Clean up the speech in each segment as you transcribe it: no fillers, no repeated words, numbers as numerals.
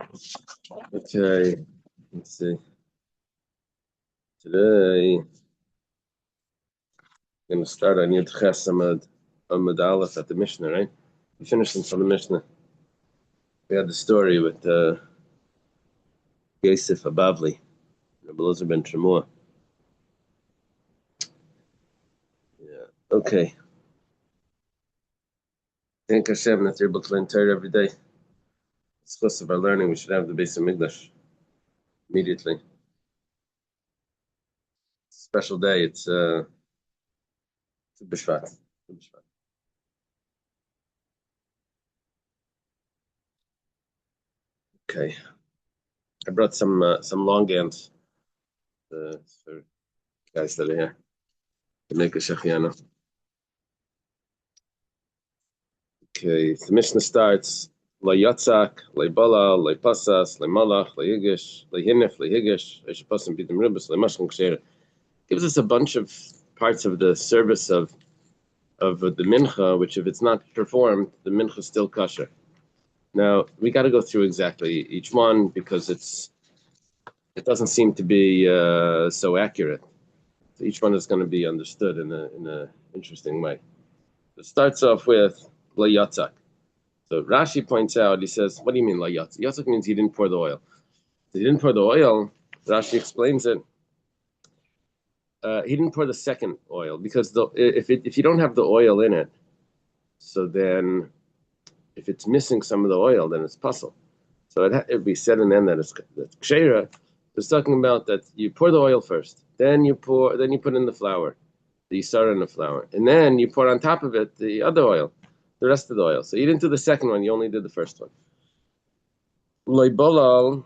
Okay, let's see. Today, I'm going to start on Yud Ches Amud Aleph at the Mishnah, right? We finished from the Mishnah. We had the story with Yosef Abavli, Rabbi Elazar ben Tremua. Yeah, okay. Thank Hashem that you're able to learn Torah every day. It's close of our learning. We should have the base of Migdash immediately. Special day. It's Bishvat. Okay. I brought some longhans for guys that are here to make a shachiana. Okay, the Mishnah starts La Yatzak, La Bala, La Pasas, La Malach, La Yigish, La Hinif, La Higish, Eshapasim Bidim Ribus, La Mashkin Ksher. Gives us a bunch of parts of the service of the mincha, which if it's not performed, the mincha is still kosher. Now we got to go through exactly each one because it doesn't seem to be so accurate. So each one is going to be understood in a interesting way. It starts off with La Yatzak. So Rashi points out, he says, what do you mean La Yatzak? Yatzak means he didn't pour the oil. He didn't pour the oil. Rashi explains it. He didn't pour the second oil because if you don't have the oil in it, so then if it's missing some of the oil, then it's puzzle. So it'd be said in the end that it's kshera. It's talking about that you pour the oil first, then you put in the flour, the yisara in the flour, and then you pour on top of it the other oil, the rest of the oil. So you didn't do the second one; you only did the first one. Loi bolal,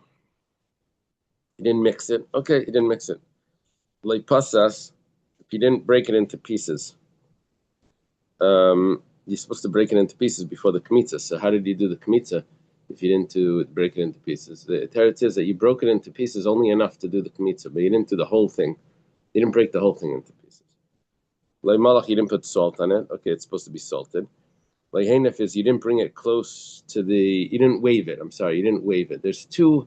you didn't mix it. Okay, you didn't mix it. Loi pasas, if you didn't break it into pieces. You're supposed to break it into pieces before the kmitza. So how did you do the kmitza if you didn't break it into pieces? The teretz is that you broke it into pieces only enough to do the kmitza, but you didn't do the whole thing. You didn't break the whole thing into pieces. Like malach, you didn't put salt on it. Okay, it's supposed to be salted. Like heinef is you didn't bring it close to you didn't wave it. I'm sorry, you didn't wave it. There's two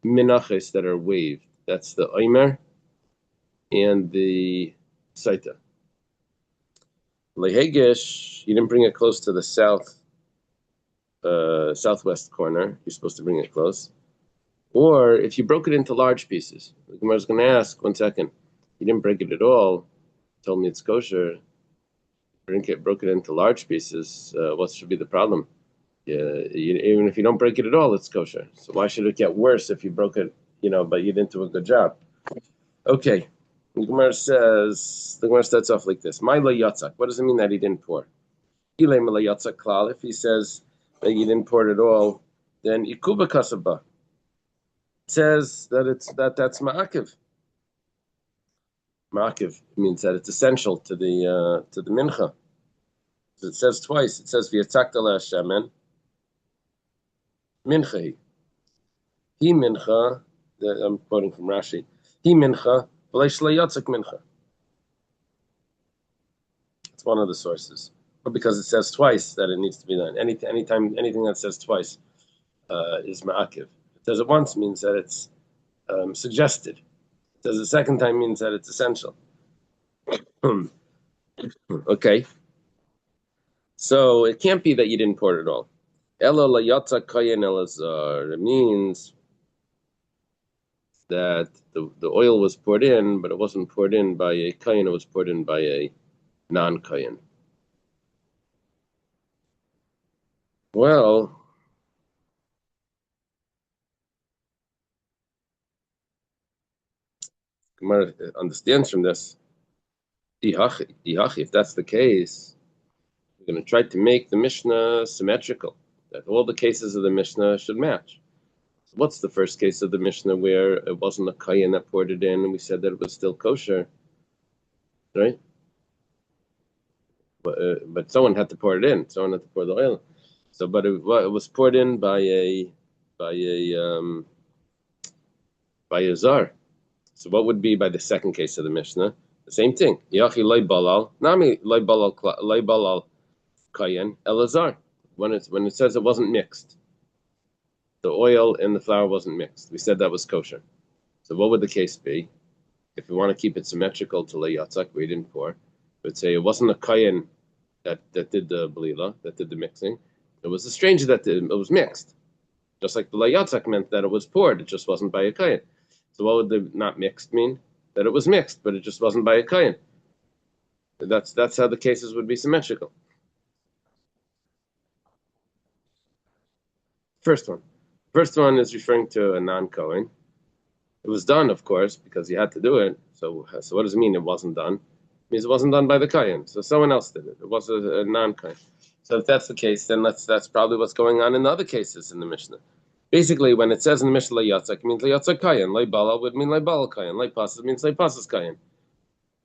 menaches that are waved. That's the oimer and the saita. Lehegesh, you didn't bring it close to the southwest corner. You're supposed to bring it close. Or if you broke it into large pieces, the Gemara is going to ask, 1 second, you didn't break it at all, told me it's kosher, broke it into large pieces, what should be the problem? Even if you don't break it at all, it's kosher. So why should it get worse if you broke it, but you didn't do a good job? Okay. The Gemara starts off like this. My yatzak. What does it mean that he didn't pour? If he says that you didn't pour it at all, then ikuba kasaba. It says that that's ma'akiv. Ma'akiv means that it's essential to the mincha. So it says twice. It says v'yatzakta le'Hashem mincha. He mincha. I'm quoting from Rashi. He mincha. Mincha. It's one of the sources, but because it says twice that it needs to be done. Anytime anything that says twice is ma'akiv. It says it once means that it's suggested. It says the second time means that it's essential. Okay, so it can't be that you didn't pour it at all. Ela la yatsa kayen elazar. It means that the oil was poured in, but it wasn't poured in by a kayin, it was poured in by a non-kayin. Well, Gemara understands from this, if that's the case, we're going to try to make the Mishnah symmetrical, that all the cases of the Mishnah should match. So what's the first case of the Mishnah where it wasn't a kayin that poured it in and we said that it was still kosher, right? But someone had to pour it in. Someone had to pour the oil. So, but it was poured in by a zar. So, what would be by the second case of the Mishnah? The same thing. Yachi loy balal, nami loy balal kayin elazar. When it says it wasn't mixed. the oil and the flour wasn't mixed. We said that was kosher. So what would the case be? If we want to keep it symmetrical to leyatzak, we didn't pour. We'd say it wasn't a kayin that did the blila, that did the mixing. It was a stranger that did it. It was mixed. Just like the leyatzak meant that it was poured, it just wasn't by a kayin. So what would the not mixed mean? That it was mixed, but it just wasn't by a kayin. That's how the cases would be symmetrical. First one is referring to a non-kohen. It was done, of course, because he had to do it. So what does it mean? It wasn't done. It means it wasn't done by the kohen. So someone else did it. It was a non-kohen. So if that's the case, then that's probably what's going on in the other cases in the Mishnah. Basically, when it says in the Mishnah leyatzak, it means leyatzak kohen. Leibala would mean leibala kohen. Leipasas means leipasas kohen.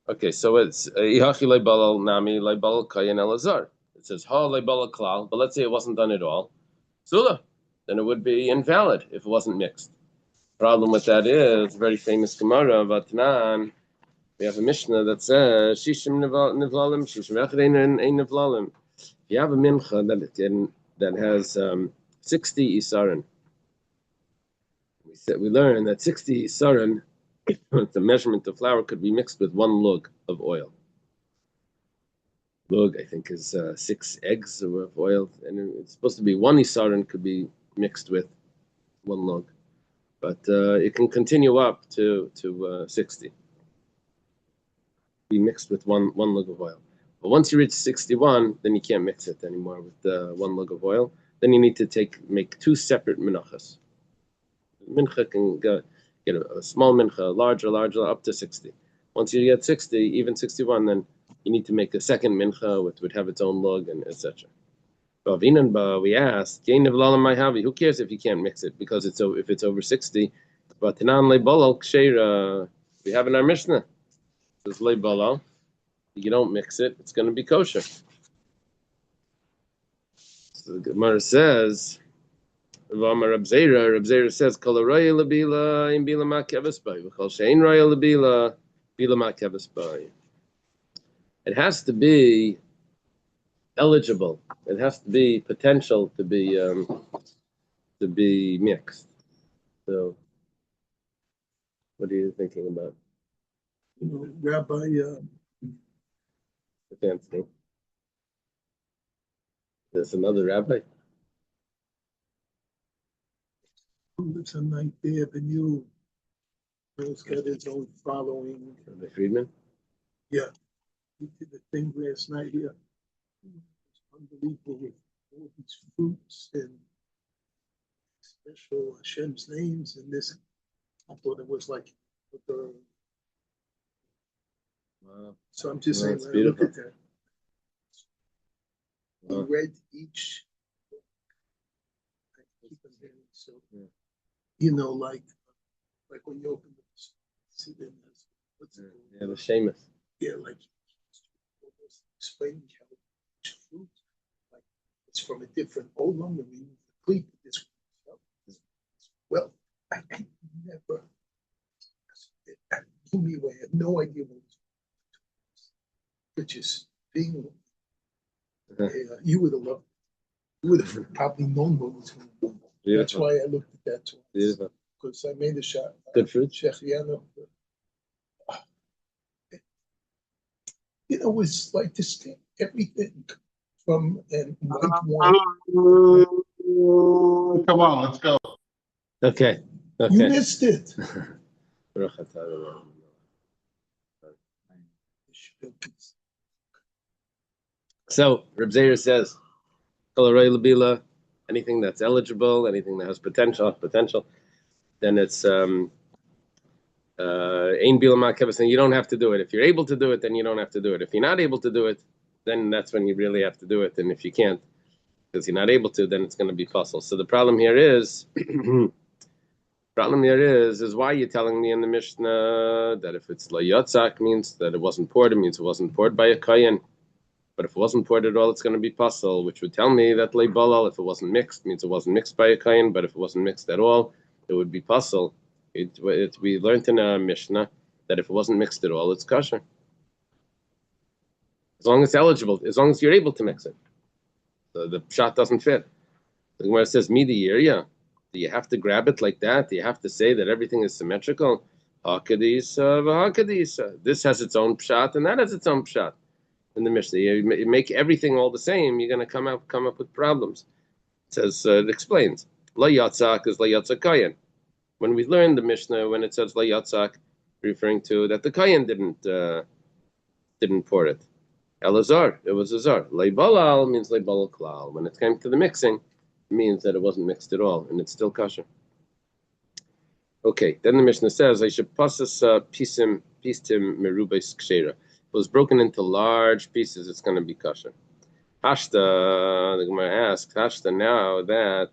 Okay, so it's ihachi leibala nami leibala kohen elazar. It says ha leibala klal, but let's say it wasn't done at all. Sula, then it would be invalid if it wasn't mixed. Problem with that is very famous Gemara Vatnan. We have a Mishnah that says Shishim Nivlalim, Shishim Echrein Ein Nivlalim. You have a mincha that has 60 isarin. We learn that 60 isarin, the measurement of flour, could be mixed with 1 lug of oil. Lug, I think, is 6 eggs of oil, and it's supposed to be 1 isarin could be mixed with 1 lug. But it can continue up to 60. Be mixed with one lug of oil. But once you reach 61, then you can't mix it anymore with 1 lug of oil. Then you need to make 2 separate menachos. Mincha can get a small mincha, larger, up to 60. Once you get 60, even 61, then you need to make a second mincha, which would have its own lug and etc. We asked, who cares if you can't mix it? Because if it's over 60, but we have in our Mishnah, it says leibalal, you don't mix it, it's going to be kosher. So the Gemara says, Reb Zera says, Kol haraya lebila im bila ma keves bai, v'chol she'ein haraya lebila bila ma keves bai. It has to be eligible. It has to be potential to be mixed. So, what are you thinking about? Rabbi, Fancy. There's another rabbi. who lives on Ninth Avenue, he's got his own following. Rabbi Friedman. Yeah, he did a thing last night here. It's unbelievable with all these fruits and special Hashem's names and this. I thought it was like the. Wow. So I'm just saying, When I look at that, he read each. So, you know, like when you open the what's it called? The Sheamus. Yeah, like explaining how each fruit, like it's from a different olam, and we complete this one. Well, I never. I have no idea what it was. But just being, you would have loved. You would have probably known what was going on. That's why I looked at that too. Because I made a shot. Good fruit. Shechiano. You know, it's like this thing, everything from and white wine. Come on, let's go. Okay. You missed it. So Reb Zera says, anything that's eligible, anything that has potential, then it's ein bila ma keves, and you don't have to do it. If you're able to do it, then you don't have to do it. If you're not able to do it, then that's when you really have to do it. And if you can't, because you're not able to, then it's going to be puzzle. So the problem here is why you're telling me in the Mishnah that if it's layatzak means that it wasn't poured, it means it wasn't poured by a kohen. But if it wasn't poured at all, it's going to be puzzle, which would tell me that leibalal, if it wasn't mixed, means it wasn't mixed by a kohen. But if it wasn't mixed at all, it would be puzzle. We learned in a Mishnah that if it wasn't mixed at all, it's kosher. As long as it's eligible, as long as you're able to mix it. So the shot doesn't fit. The Gemara says, Midi year, yeah. Do you have to grab it like that? Do you have to say that everything is symmetrical? Hakadisa, v'hakadisa. This has its own pshat, and that has its own pshat. In the Mishnah, you make everything all the same, you're going to come up with problems. It says, it explains. La yatzak is la yatzakayan. When we learned the Mishnah, when it says la yatzak, referring to that the kayan didn't pour it. Elazar, it was azar. Leibalal means leibalal klal. When it came to the mixing, it means that it wasn't mixed at all, and it's still kosher. Okay, then the Mishnah says, I should pasas pistim merubes kshera. If it was broken into large pieces, it's going to be kosher. Hashta, the Gemara asks, Hashta, now that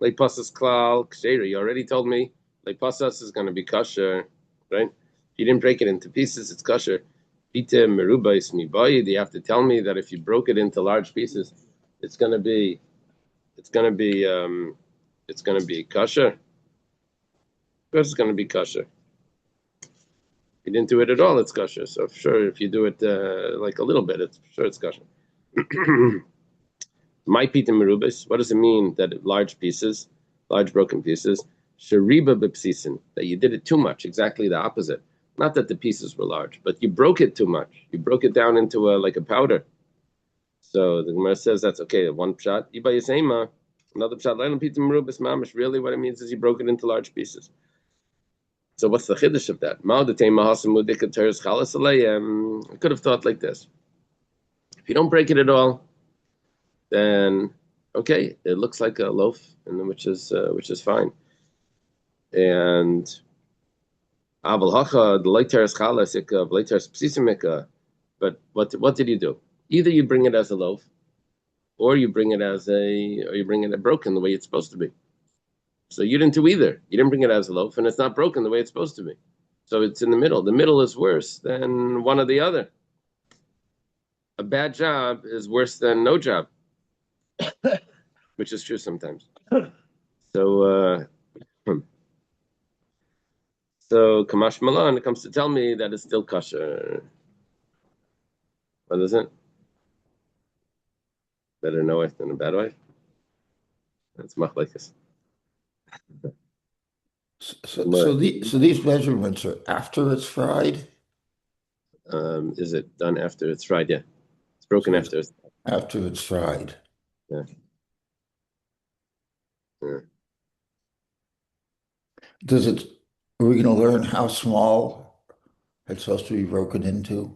leipasas klal kshera, you already told me leipasas is going to be kosher, right? If you didn't break it into pieces, it's kosher. Pitem merubes mibayid, you have to tell me that if you broke it into large pieces, it's going to be kosher. Of course, it's going to be kosher. If you didn't do it at all, it's kosher. So sure, if you do it like a little bit, it's kosher. My pita merubis. What does it mean that large pieces, large broken pieces, shariba b'psisin, that you did it too much? Exactly the opposite. Not that the pieces were large, but you broke it too much. You broke it down into like a powder. So the Gemara says that's okay. One pshat. Ibayasema. Another pshat. Leilam pita merubis mamish. Really, what it means is you broke it into large pieces. So what's the chiddush of that? I could have thought like this. If you don't break it at all, then okay, it looks like a loaf, and which is fine. And but what did you do? Either you bring it as a loaf, or you bring it broken the way it's supposed to be. So you didn't do either. You didn't bring it as a loaf, and it's not broken the way it's supposed to be. So it's in the middle. The middle is worse than one or the other. A bad job is worse than no job, which is true sometimes. So Kamash Malan comes to tell me that it's still kosher. What is it? Better no wife than a bad wife? That's machlekes. So these measurements are after it's fried? Is it done after it's fried? Yeah. It's broken after it's fried. Yeah. Are we going to learn how small it's supposed to be broken into?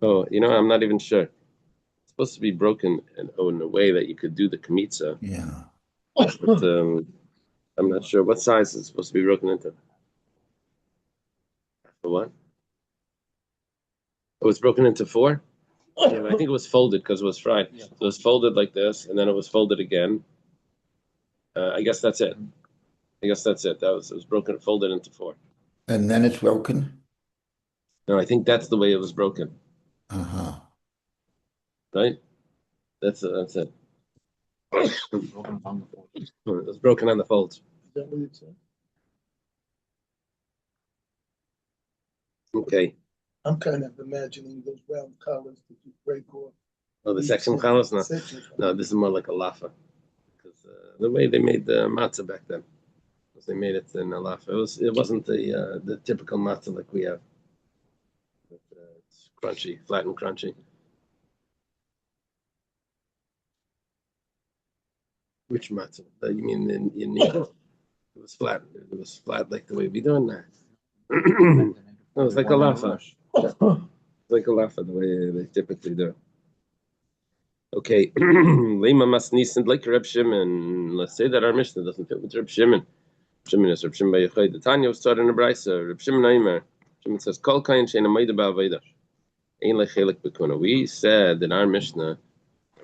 Oh, I'm not even sure. It's supposed to be broken in a way that you could do the kamitza. Yeah. But I'm not sure what size it's supposed to be broken into. For what? It was broken into 4? Yeah, I think it was folded because it was fried. So it was folded like this, and then it was folded again. I guess that's it. It was broken, folded into 4. And then it's broken? No, I think that's the way it was broken. Uh-huh. Right? That's it. It was broken on the folds. Is that what it said? Okay. I'm kind of imagining those round collars that you break off. Oh, the section collars? No, this is more like a lafa. Because the way they made the matzah back then, was they made it in a lafa. It wasn't the typical matzah like we have. It's crunchy, flat and crunchy. Which matzah? You mean in New York? It was flat. It was flat like the way we doing that. It was like a lafa. Like a lafa, the way they typically do. Okay, Lema Masnisan like Reb Shimon. Let's say that our Mishnah doesn't fit with Reb Shimon. Shimon is Reb Shimon by Yochai. The Tanya was taught in a brayso. Reb Shimon Aimer. Shimon says, "Kol kain sheina meida ba'aveda. Ein lechelik bekuna." We said in our Mishnah,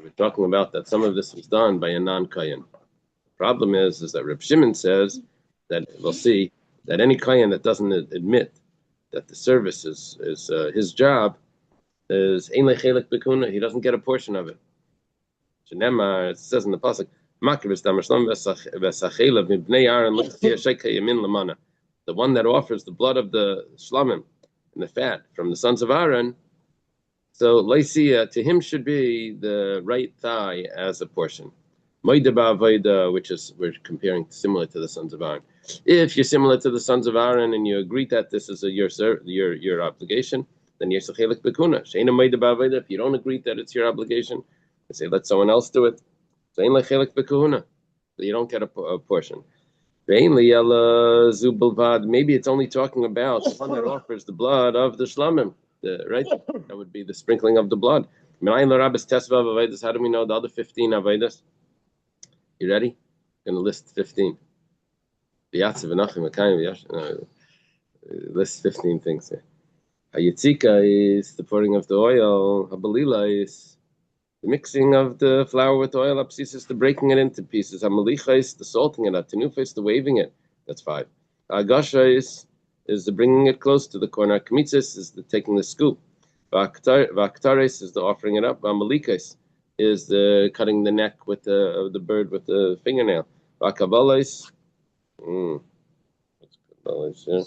we're talking about that some of this was done by a non-kayan. The problem is that Reb Shimon says that we'll see that any kayan that doesn't admit that the service is his job is ein lechelik bekuna. He doesn't get a portion of it. It says in the pasuk, the one that offers the blood of the shlamim and the fat from the sons of Aaron, so leisia to him should be the right thigh as a portion. Moide ba'avoda, which is we're comparing similar to the sons of Aaron. If you're similar to the sons of Aaron and you agree that this is your obligation, then you're chelik bekuna. Sheina moide ba'avoda. If you don't agree that it's your obligation, you say let someone else do it. Shein lechelik bekuna. You don't get a portion. Maybe it's only talking about the one that offers the blood of the shlamim, right? That would be the sprinkling of the blood. How do we know the other 15 avodas? You ready? I'm going to list 15. List 15 things here. Hayitzika is the pouring of the oil. Habalila is the mixing of the flour with oil. Apsis is the breaking it into pieces. Hamalicha is the salting it. Tenufa is the waving it. That's 5. Agasha is the bringing it close to the corner. Kmitzis is the taking the scoop. Vaktaris is the offering it up. Amalikais is the cutting the neck with the bird with the fingernail. Vakabalais. What's Kabalais here?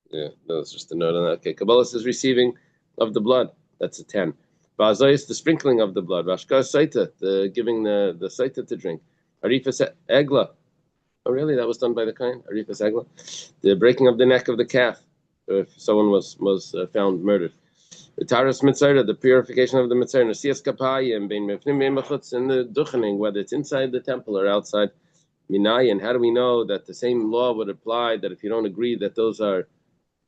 Yeah, no, it's just a note on that. Okay, Kabbalah is receiving of the blood. That's a 10. Vazai is the sprinkling of the blood. Vashka saita, the giving the saita to drink. Arifas egla. Oh, really? That was done by the kain. Arifas egla, the breaking of the neck of the calf, if someone was found murdered. The taras mitzvah, the purification of the mitzvah. Nasias kapayim bein mefnim bein mechutz, in the duchening, whether it's inside the temple or outside. Minayin. How do we know that the same law would apply? That if you don't agree that those are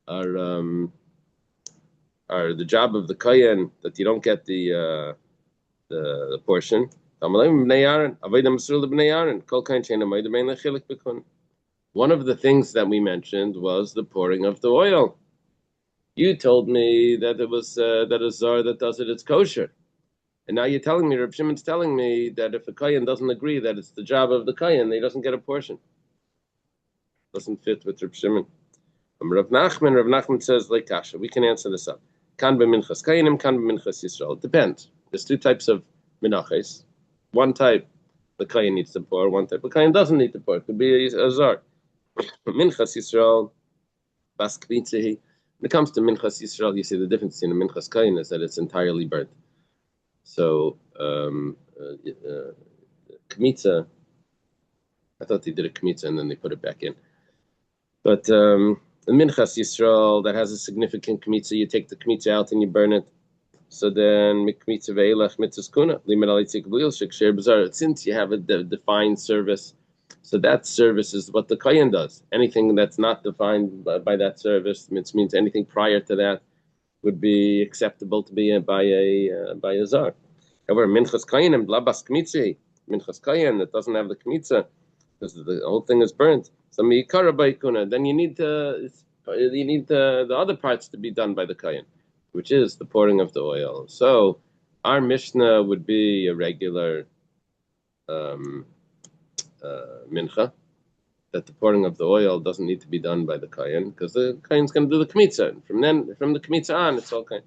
the job of the kohen, that you don't get the portion. One of the things that we mentioned was the pouring of the oil. You told me that it was that a zar that does it, it's kosher, and now you're telling me, Reb Shimon's telling me that if a kohen doesn't agree that it's the job of the kohen, he doesn't get a portion. Doesn't fit with Reb Shimon. Rav Nachman says like kasha. We can answer this up. Kan b'minchas kayanim, kan b'minchas Yisrael. It depends. There's 2 types of menachos. One type the kayan needs to pour. One type the kayan doesn't need to pour. It could be a zar. Minchas Yisrael, bas kmitzehi. When it comes to minchas Yisrael, you see the difference in a minchas kayan is that it's entirely burnt. So kmitza. I thought they did a kmitza and then they put it back in. But the minchas Yisrael that has a significant kmitza, you take the kmitza out and you burn it. So then mikmitza ve'elach mitzvah kuna limit alitzik b'lil shekshir b'zar. Since you have a defined service, so that service is what the kohen does. Anything that's not defined by that service, which means anything prior to that, would be acceptable to be by a zar. However, minchas kohen and labas kmitzi, minchas kohen that doesn't have the kmitza, because the whole thing is burnt. So miikara ba'ikuna, then you need the other parts to be done by the kohen, which is the pouring of the oil. So our Mishnah would be a regular mincha, that the pouring of the oil doesn't need to be done by the kohen, because the kohen's going to do the kmitza. And from the kmitza on, it's all kind.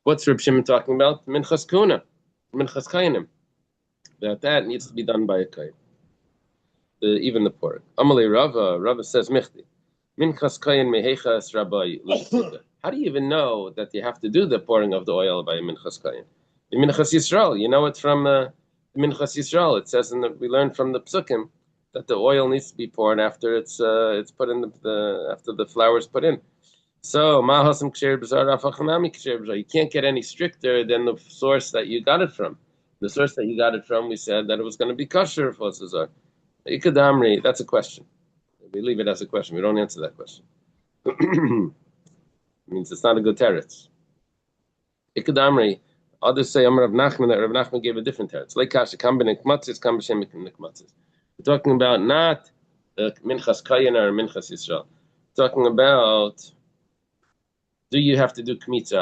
What's Reb Shimon talking about? Minchas kuna, minchas kohenim. That needs to be done by a kohen. Even the pouring. Amalei Rava says michti. Minchas kohen mehechas rabbi. How do you even know that you have to do the pouring of the oil by minchas kohen? The minchas Yisrael, you know it from minchas Yisrael. It says we learned from the psukim that the oil needs to be poured after it's put in after the flour is put in. So mahasam ksher b'zar afachanami ksher b'zar. You can't get any stricter than the source that you got it from. The source that you got it from, we said that it was going to be kosher if it was a zar. Ikadamri, that's a question. We leave it as a question. We don't answer that question. It means it's not a good teretz. Ikadamri, others say Amar Rav Nachman, that Rav Nachman gave a different teretz. Like kasha kam b'nikmatzis, kam b'shem nikmatzis. We're talking about not the minchas kayin or minchas Yisrael. We're talking about, do you have to do kmitza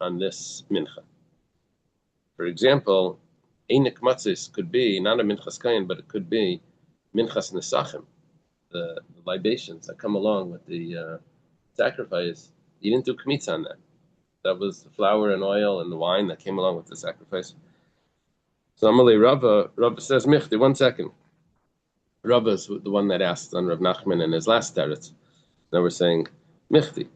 on this mincha? For example, einik matzis could be not a minchas kayin, but it could be minchas nesachim, the libations that come along with the sacrifice. You didn't do kmitza on that. That was the flour and oil and the wine that came along with the sacrifice. So Amalei Rava says michti. 1 second. Rava is the one that asked on Rav Nachman in his last teretz. Now we're saying michti.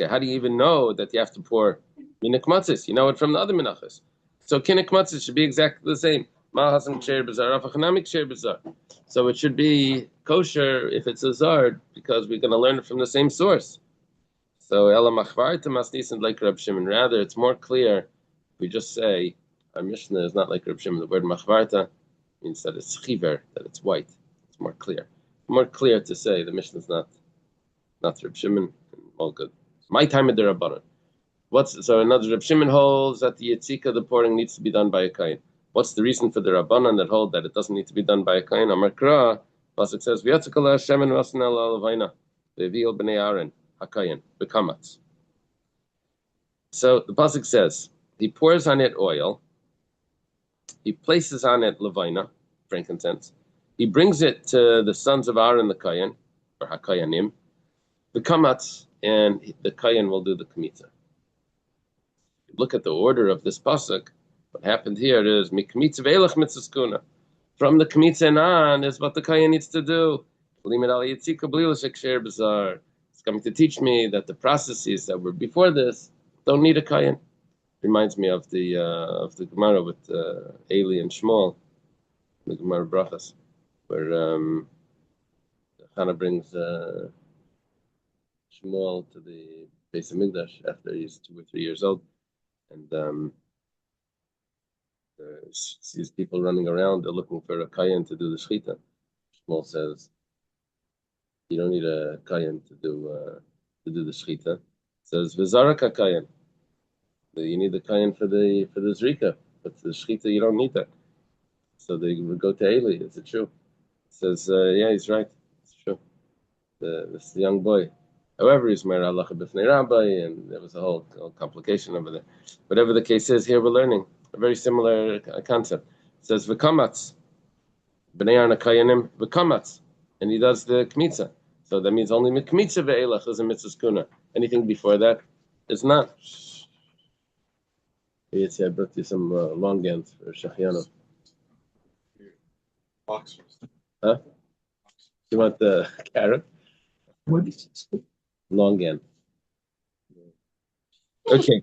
How do you even know that you have to pour Minik matzis, you know it from the other menachos. So kinik matzis should be exactly the same. Mahasan ksher b'zar, afachanamik ksher b'zar. So it should be kosher if it's a zard because we're going to learn it from the same source. So ela machvarta masnisin like Reb Shimon. Rather, it's more clear if we just say our Mishnah is not like Reb Shimon. The word machvarta means that it's chiver, that it's white. It's more clear. More clear to say the Mishnah is not Reb Shimon. All good. My time at the Rabbanan. So another Reb Shimon holds that the yitzika, the pouring, needs to be done by a kain. What's the reason for the Rabbanan that hold that it doesn't need to be done by a kain? Amar Kra, pasuk says, "V'yatzikala Hashem and Rasan el Alavayna, ve'viel b'nei Aaron hakayin b'kamatz." So the pasuk says he pours on it oil, he places on it levina, frankincense, he brings it to the sons of Aaron the kayin or hakayanim, b'kamatz, and the kayin will do the kmitza. Look at the order of this pasuk. What happened here is mikmitza ve'elach mitzaskuna. From the kmitza and on is what the kayan needs to do. It's coming to teach me that the processes that were before this don't need a kayan. Reminds me of the Gemara with Eli and Shmuel, the Gemara Brachas, where Hannah brings Shmuel to the Beis Hamikdash after he's 2 or 3 years old. And sees people running around, they're looking for a kayan to do the shechita. Shmuel says, you don't need a kayan to do the shechita. Says, v'zarak kayan. You need the kayan for the zrika, but the shechita you don't need that. So they would go to Eli. Is it true? Says, yeah, he's right. It's true. This young boy. However, he's married halacha b'fnei rabbi, and there was a whole complication over there. Whatever the case is, here we're learning a very similar concept. It says v'kamatz, b'nei Aaron hakayanim v'kamatz, and he does the kmitza. So that means only kmitza ve'elach is a mitzvah skuna. Anything before that is not. Yes, I brought you some long gans for shachianu. Boxers. Huh? You want the carrot? What is this? Long gan. Okay.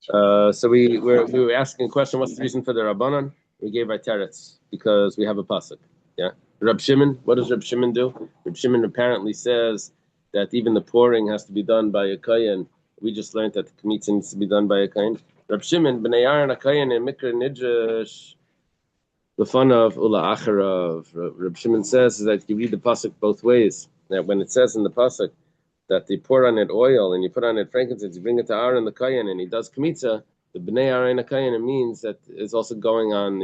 So we were asking a question. What's the reason for the Rabbanan? We gave our teretz because we have a pasuk. Yeah. Reb Shimon. What does Reb Shimon do? Reb Shimon apparently says that even the pouring has to be done by a kayan. We just learned that the kmitza needs to be done by a kayan. Reb Shimon b'nei Aaron hakayan and mikra nidrash the fun of ula acharav. Reb Shimon says is that you read the pasuk both ways. That when it says in the pasuk that they pour on it oil and you put on it frankincense, you bring it to Aaron the kayan and he does kmitza, the b'nei Aaron hakayan, it means that it's also going on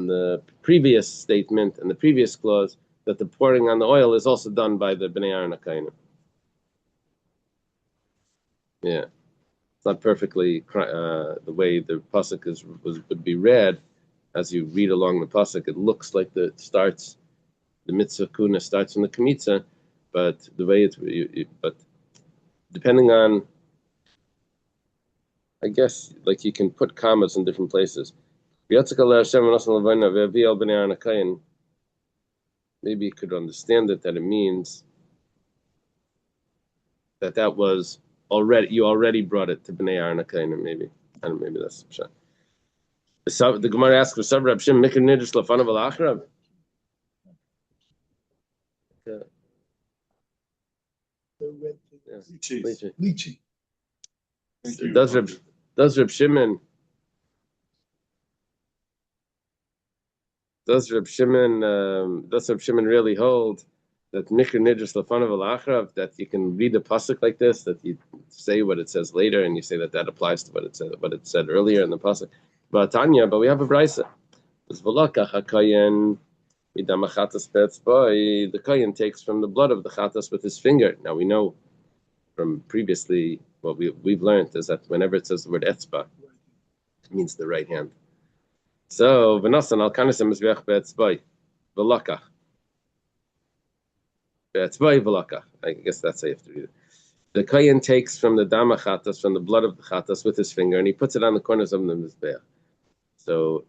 the previous statement and the previous clause that the pouring on the oil is also done by the b'nei Aaron hakayan. Yeah, it's not perfectly the way the pasuk would be read. As you read along the pasuk, it looks like the mitzvah kuna starts from the kmitza, but the way but depending on, I guess, like you can put commas in different places. Maybe you could understand it that it means that was already, you already brought it to b'nei Aaron hakayin. Maybe that's the pshat. So the Gemara asks for Reb Shimon mikra nidrash lefanav al-achrav. Lychee. Does Reb Shimon really hold that mikra nidrash lefanav al-achrav, that you can read the pasuk like this, that you say what it says later and you say that applies to what it said earlier in the pasuk? But Tanya, we have a brisa. The kayan takes from the blood of the chatas with his finger. Now we know from previously what we've learned is that whenever it says the word etzba, it means the right hand. So v'nasan al kanisem mizbeach be'etzbai v'lakach be'etzbai v'lakach. I guess that's how you have to read it. The kayan takes from the dama chatas, from the blood of the chatas with his finger, and he puts it on the corners of the mizbeach. So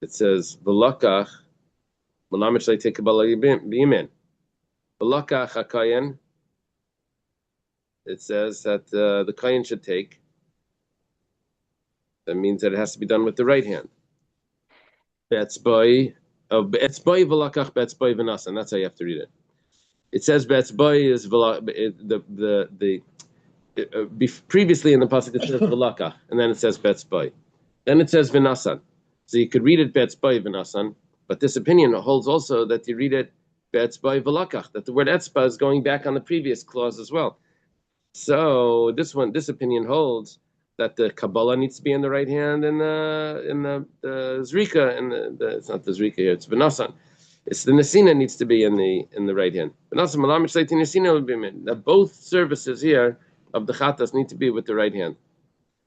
it says v'lakach malamich leitekabala b'imen v'lakach hakayan it says that the kohen should take. That means that it has to be done with the right hand. Betzboy, betzboy v'lakach betzboy v'nasan. That's how you have to read it. It says betzboy is previously in the pasuk it says v'lakach, and then it says betzboy. Then it says v'nasan. So you could read it betzboy v'nasan, but this opinion holds also that you read it betzboy v'lakach, that the word etzba is going back on the previous clause as well. So this opinion holds that the Kabbalah needs to be in the right hand, and the Zrika, and it's not the Zrika here, it's Benasan. It's the Nesina needs to be in the right hand. Benasan Malam Shleit Nesina will be in. That both services here of the Chatas need to be with the right hand.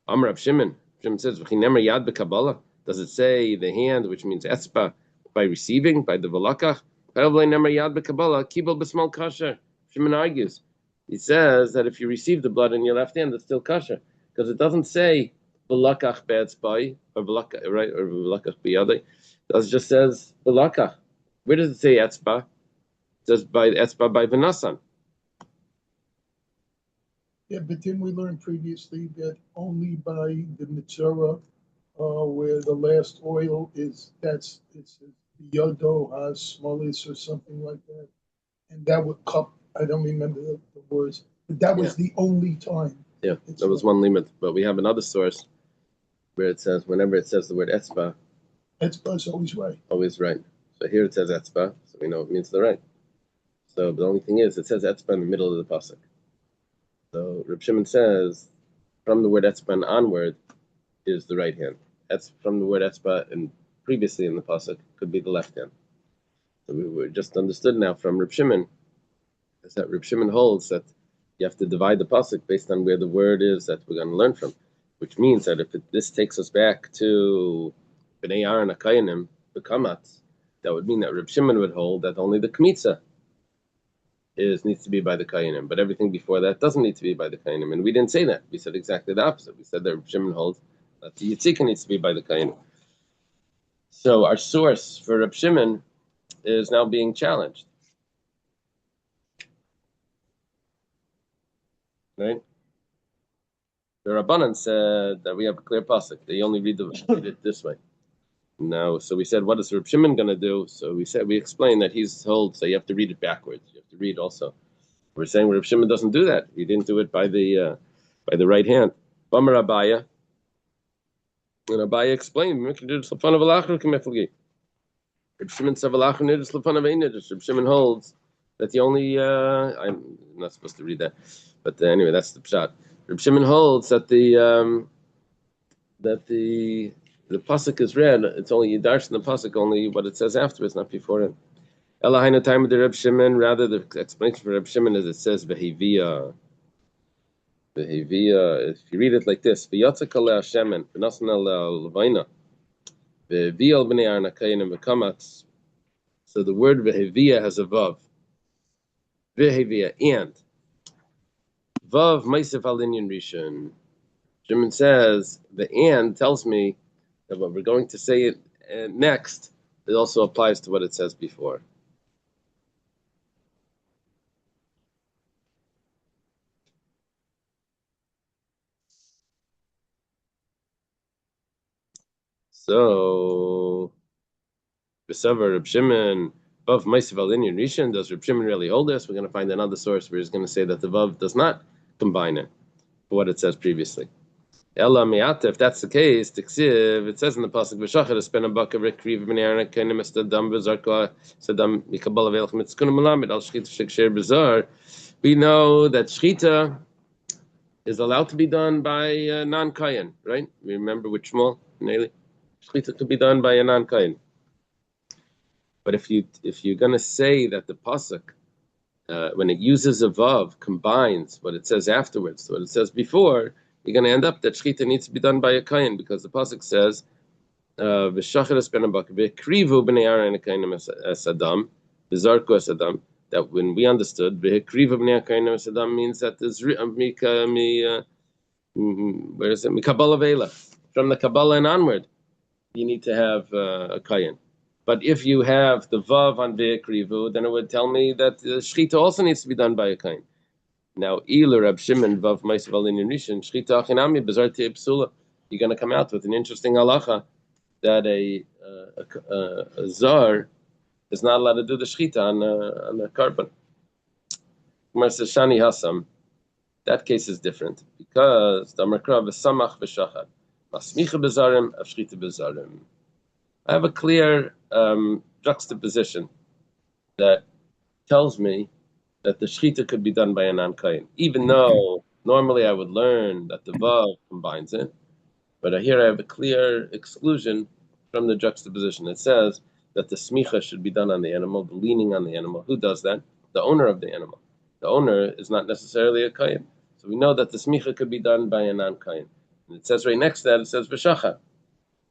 Amar Rav Shimon. Shimon says, "V'chinemer yad beKabbalah." Does it say the hand, which means etzba, by receiving, by the velakach? Probably nemer yad beKabbalah kibel b'smal kasher. Shimon argues. He says that if you receive the blood in your left hand, it's still kasher, because it doesn't say velakach be'etzbai or velakach, right, or velakach biyadai. It just says velakach. Where does it say etzba? It says by etzba by v'nasan. Yeah, but didn't we learn previously that only by the mitzvah, where the last oil is, it's yodo has smolis or something like that, and that would cup. I don't remember the words, but that was the only time. Yeah, that was one limit. But we have another source where it says whenever it says the word etzba, etzba is always right. Always right. So here it says etzba, so we know it means the right. So the only thing is, it says etzba in the middle of the pasuk. So Reb Shimon says, from the word etzba and onward is the right hand. From the word etzba and previously in the pasuk could be the left hand. So we were just understood now from Reb Shimon is that Reb Shimon holds that you have to divide the pasuk based on where the word is that we're going to learn from, which means that if this takes us back to Bnei Aaron HaKayanim, the Kamatz, that would mean that Reb Shimon would hold that only the Kmitza needs to be by the Kayanim, but everything before that doesn't need to be by the Kayanim. And we didn't say that. We said exactly the opposite. We said that Reb Shimon holds that the Yitzika needs to be by the Kayanim. So our source for Reb Shimon is now being challenged. Right? The Rabbanan said that we have a clear pasuk. They only read it this way. Now, so we said, what is Reb Shimon going to do? So we explained that he's told, so you have to read it backwards. You have to read also. We're saying Reb Shimon doesn't do that. He didn't do it by the right hand. Bamar Abaya. And Abaya explained, Reb Shimon said, Reb Shimon holds that the only, I'm not supposed to read that, but anyway, that's the pshat. Reb Shimon holds that the pasuk is read. It's only you darshan the pasuk, only what it says afterwards, not before it. Elahaina time of the Reb Shimon. Rather, the explanation for Reb Shimon is it says v'hivia. V'hivia. If you read it like this, v'yatzak aleh Hashemen v'nasan aleh levaina v'hivia b'nei Aaron HaKayanim v'kamatz. So the word v'hivia has a vav. V'hivia and vav ma'isef al inyan rishon. Shimon says the and tells me that what we're going to say it next, it also applies to what it says before. So, B'savar Reb Shimon, Vav Ma'isiv al Inyan Rishon, does Reb Shimon really hold this? We're going to find another source where he's going to say that the Vav does not combine it for what it says previously. Ella Me'ata, if that's the case, Tiksiv, it says in the Pasuk, V'shachar Espen Abaka Rekriv B'nei Aaron HaKayanim Estadam V'zarka Sadam Mikabala V'elchem Etzkun Malamed Al Shchita Sheksher B'zar. We know that Shchita is allowed to be done by non-Kayan, right? Remember with Shmuel and Eli? Shchita could be done by a non-Kayan. But if you're going to say that the pasuk, when it uses a vav, combines what it says afterwards to what it says before, you're going to end up that shchita needs to be done by a kain, because the pasuk says, "V'shachar es ben abak v'krivu b'nei Aaron hakayinim es adam v'zarku es adam." That when we understood v'krivu b'nei hakayinim es adam means that there's where is it? Mikabala veila, from the Kabbalah and onward, you need to have a kayin. But if you have the vav on ve'krivu, then it would tell me that the shchita also needs to be done by a kain. Now, Ilu Rab Shimon Vav Ma'asav Al Inyan Rishon Shchita Achinami B'Zar Tei Psula. You're going to come out with an interesting halacha that a zar is not allowed to do the shchita on a carbon. Gemara says Shani Hasam. That case is different because the Amarkra v'samach v'shachad masmicha b'zarim avshchita b'zarim. I have a clear juxtaposition that tells me that the shchita could be done by a non-kayin, even though normally I would learn that the vav combines it, but here I have a clear exclusion from the juxtaposition. It says that the smicha should be done on the animal, the leaning on the animal. Who does that? The owner of the animal. The owner is not necessarily a kayin. So we know that the smicha could be done by a non-kayin. And it says right next to that, it says v'shachar,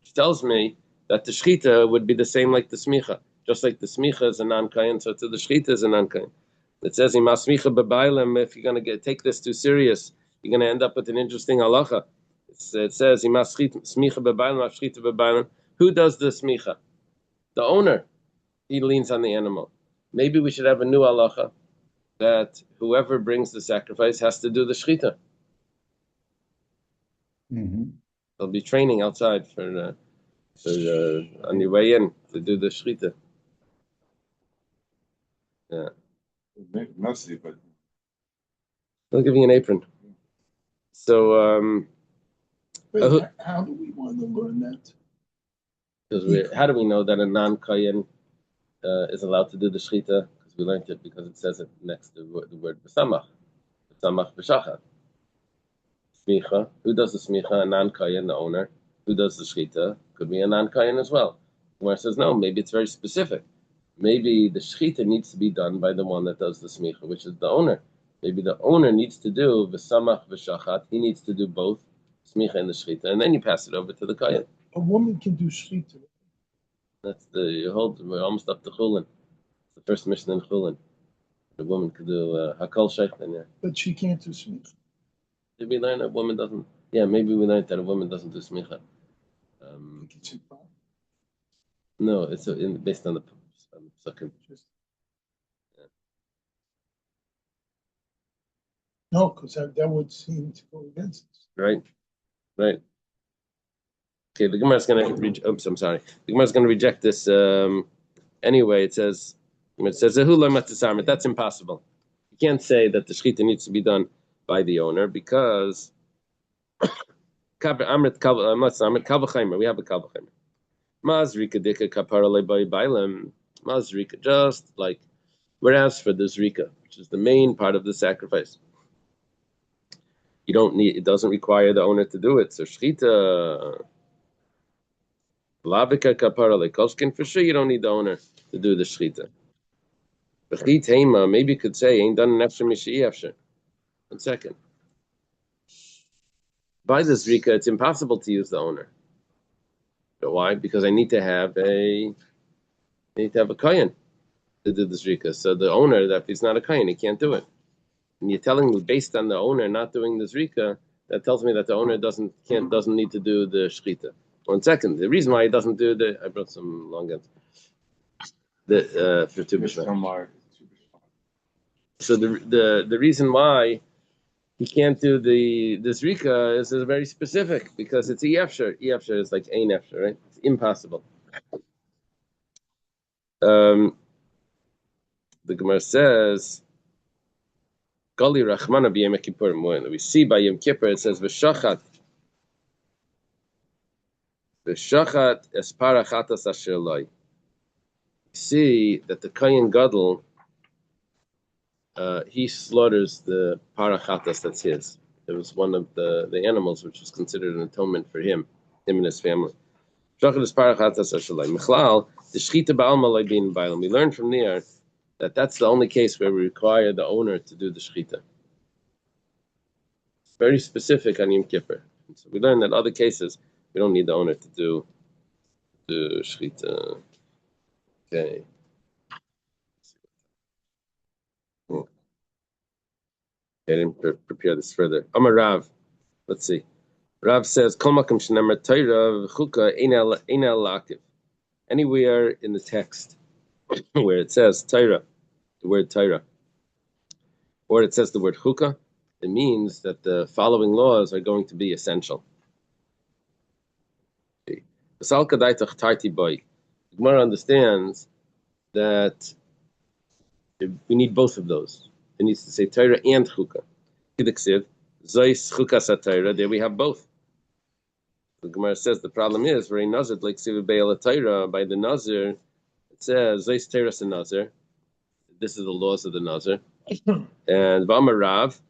which tells me that the shchita would be the same like the smicha. Just like the smicha is a non-kayin, so too the shchita is a non-kayin. It says, if you're going to take this too serious, you're going to end up with an interesting halacha. It says, who does the smicha? The owner. He leans on the animal. Maybe we should have a new halacha that whoever brings the sacrifice has to do the shchita. They'll be training outside for on your way in to do the shchita. Yeah. Messy, but They'll give you an apron. So, Wait, how do we want to learn that? how do we know that a non-kayin is allowed to do the shchita? Because we learned it because it says it next to the word b'samach. B'samach b'shachar. Smicha. Who does the smicha? A non-kayin, the owner. Who does the shchita? Could be a non-kayin as well. Where it says no, maybe it's very specific. Maybe the shchita needs to be done by the one that does the smicha, which is the owner. Maybe the owner needs to do v'samach v'shachat. He needs to do both smicha and the shchita, and then you pass it over to the kayin. A woman can do shchita. That's we're almost up to chulin. It's the first mission in chulin. The woman could do hakol sheikhtan, yeah. But she can't do smicha. Did we learn that a woman doesn't? Yeah, maybe we learned that a woman doesn't do smicha. No, it's based on the second. No, because that would seem to go against us. Right. Okay, the Gemara is going to. Oops, I'm sorry. The Gemara is going to reject this anyway. It says that's impossible. You can't say that the shechita needs to be done by the owner because we have a kavachaymer. Mazrika dika kapara le'bay bailam. Mazrika, just like whereas for the zrika, which is the main part of the sacrifice, it doesn't require the owner to do it. So shechita lavika kapara le'kolshkin, for sure you don't need the owner to do the shechita. B'chit heima, maybe you could say ain't done an efsher mishi efsher. 1 second. By the zrika, it's impossible to use the owner. Why? Because I need to have a kayin to do the zrika. So the owner, that if he's not a kayin, he can't do it. And you're telling me based on the owner not doing the zrika, that tells me that the owner doesn't need to do the shchita. 1 second. The reason why he doesn't do I brought some long ends. For Tu B'Shvat. So the reason why he can't do the zrika is very specific because it's efsher. Efsher is like ein efsher, right? It's impossible. The Gemara says, "Gali rachmana b'yom kippurim." We see by Yom Kippur it says v'shachat espara chatas asher loy. You see that the Kohen Gadol he slaughters the parachatas that's his. It was one of the animals which was considered an atonement for him and his family. We learn from there that that's the only case where we require the owner to do the shechita. Very specific on Yom Kippur. So we learn that other cases we don't need the owner to do the shechita. Okay. I didn't prepare this further. Amar Rav. Let's see. Rav says, "Kol makom shenemar Torah v'chuka ein el lakiv." Anywhere in the text where it says Torah, the word Torah, or it says the word chukah, it means that the following laws are going to be essential. The Gemara understands that we need both of those. It needs to say Torah and chukah. There we have both. The Gemara says the problem is by the Nazir, it says Zeis Teras and Nazir. This is the laws of the Nazir. And V'amar Rav,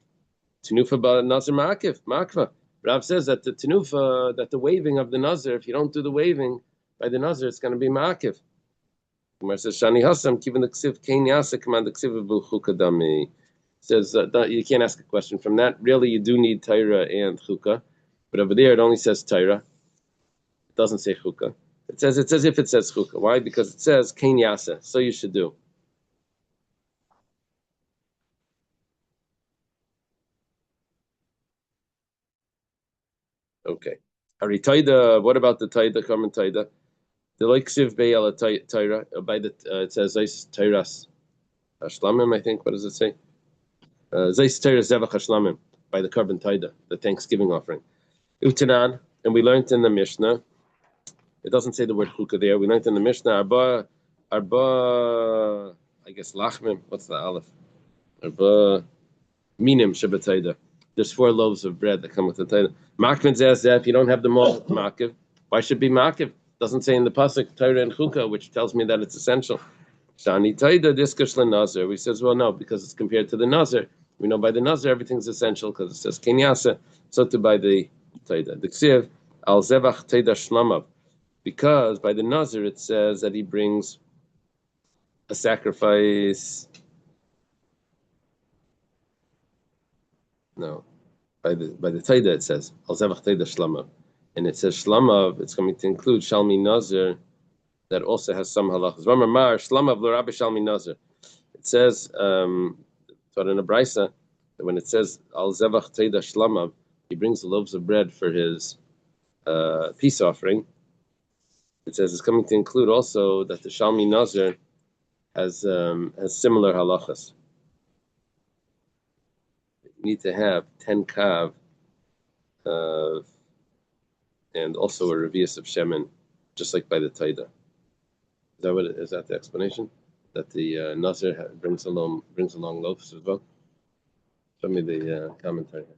Tenufa ba Nazir Makva. Rav says that the Tenufa, that the waving of the Nazir, if you don't do the waving by the Nazir, it's going to be Makiv. Gemara says Shani Hasam Kivin the Ksiv Kain Yasa Command the Ksiv Chukadami. Says you can't ask a question from that. Really, you do need Torah and Chukah, but over there it only says Torah. It doesn't say Chukah. It's as if it says Chukah. Why? Because it says Kain Yasa. So you should do. Okay. Haritaida. What about the Taida? Common Taida. The like Ksiv Be'al Torah. By the it says Zeis Teiras Hashlamim. I think. What does it say? Zeis Teiras Zevach Hashlamim, by the carbon Taida, the Thanksgiving offering. Utanan, and we learned in the Mishnah. It doesn't say the word chukah there. We learned in the Mishnah arba, I guess lachmim. What's the aleph? Arba minim shabbatayda. There's 4 loaves of bread that come with the taida. Makvin says that if you don't have them all, makiv. Why should it be makiv? Doesn't say in the pasuk Torah and chukah, which tells me that it's essential. Shani taida diskash lenazir. We says, well, no, because it's compared to the nazir. We know by the nazir everything's essential because it says kenyasa. So to by the taida. The ksiv al zevach taida shlamav. Because by the nazir it says that he brings a sacrifice. No, by the taida it says al zevach taida shlamav, and it says shlamav. It's going to include shalmi nazir. That also has some halachas. Ramar shlamav l'rabi shalmi nazir. It says, taught in a brisa, that when it says al zevach teida shlamav, he brings the loaves of bread for his peace offering. It says it's coming to include also that the shalmi nazir has similar halachas. You need to have 10 kav, and also a revius of shemen, just like by the taida. Is that the explanation? That the Nazir brings along loaves as well? Show me the commentary here.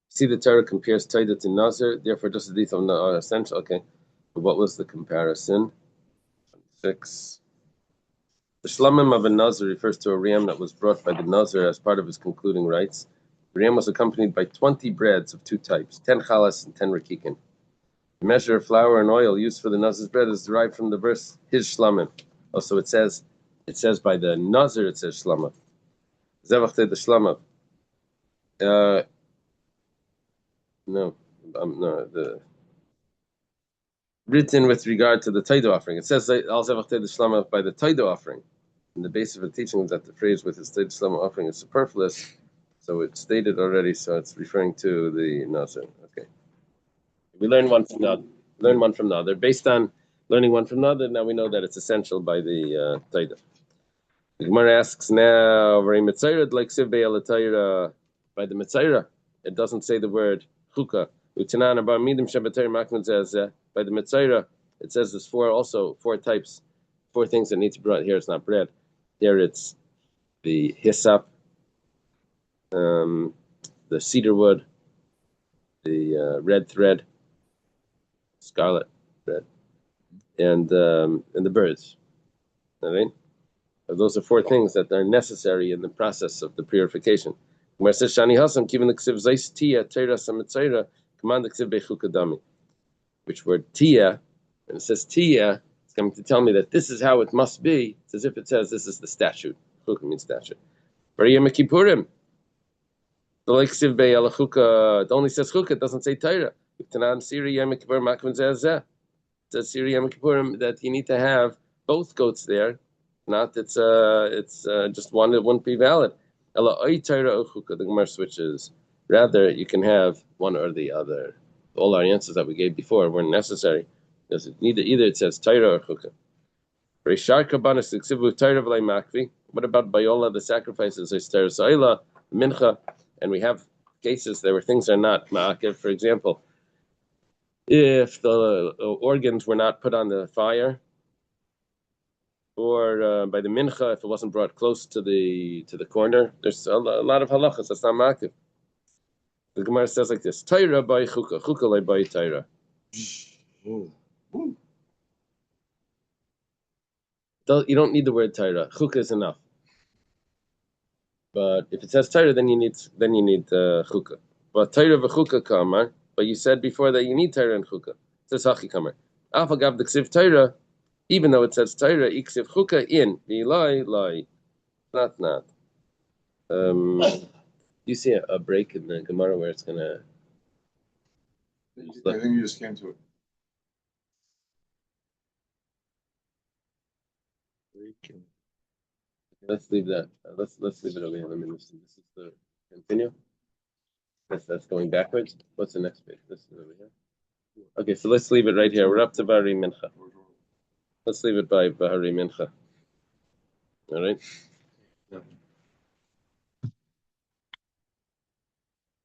See, the Torah compares Taida to Nazir, therefore just the detail are essential. Okay, but what was the comparison? 6. The shlamim of a Nazir refers to a ram that was brought by the Nazir as part of his concluding rites. The ram was accompanied by 20 breads of 2 types, 10 chalas and 10 rakikin. The measure of flour and oil used for the Nazir's bread is derived from the verse his shlamim. Also, it says by the Nazir it says shlamav. Zevach the shlamav. The written with regard to the Taido offering. It says al zevach the shlamav by the Taido offering. And the basis of the teaching is that the phrase with his Taido shlamav offering is superfluous. So it's stated already, so it's referring to the Nazir. Okay. We learn one from the other. Based on learning one from the other, now we know that it's essential by the Taida. The Gemara asks now, by the Mitzayra, it doesn't say the word chukah. By the Mitzayra, it says there's 4 types, 4 things that need to be brought. Here it's not bread. Here it's the hyssop, the cedar wood, the red thread, scarlet thread, and the birds. Right? Those are 4 things that are necessary in the process of the purification. Where it says Shani Hasam given the ksiv zeis tia teras hamitzayra command the ksiv bechukadami, which word tia, and it says tia, it's coming to tell me that this is how it must be. It's as if it says this is the statute. Chukah means statute. Bariyam Kippurim. The like ksiv be'al chukah. It only says chukah. It doesn't say Torah. Tanan Siri Yom Kippur Makvin Zeh. It says Siri Yom Kippurim that you need to have both goats there. Not it's just one that wouldn't be valid. The Gemara switches. Rather, you can have one or the other. All our answers that we gave before weren't necessary. Does it either it says Torah or Chukah? What about Bayola, the sacrifices? There's Torah Sa'ila, Mincha, and we have cases there where things are not ma'akev. For example, if the organs were not put on the fire, or by the mincha, if it wasn't brought close to the corner, there's a lot of halachas that's not ma'akev. The Gemara says like this: Torah by chukah, chukah by Torah. You don't need the word Torah. Chukah is enough. But if it says Torah, then you need chukah. But Torah v'chukah kamar. But you said before that you need Torah and chukah. It says hachi kamar. Alpha gav the ksiv Torah. Even though it says Torah, iksiv chukah in lie. Not. You see a break in the Gemara where it's gonna. I think you just came to it. Let's leave that. Let's leave it over here. This is the continue. That's going backwards. What's the next page? This is over here. Okay, so let's leave it right here. We're up to Bahari Mincha. Let's leave it by Bahari Mincha. All right.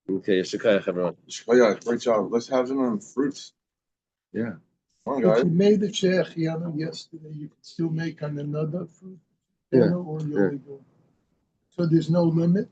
Okay, Shikayach, everyone. Shkoyach, great job. Let's have some fruits. Yeah. Come on, If guys. you made a shechianu yesterday, you could still make on another fruit. Yeah. Or you only go. So there's no limit.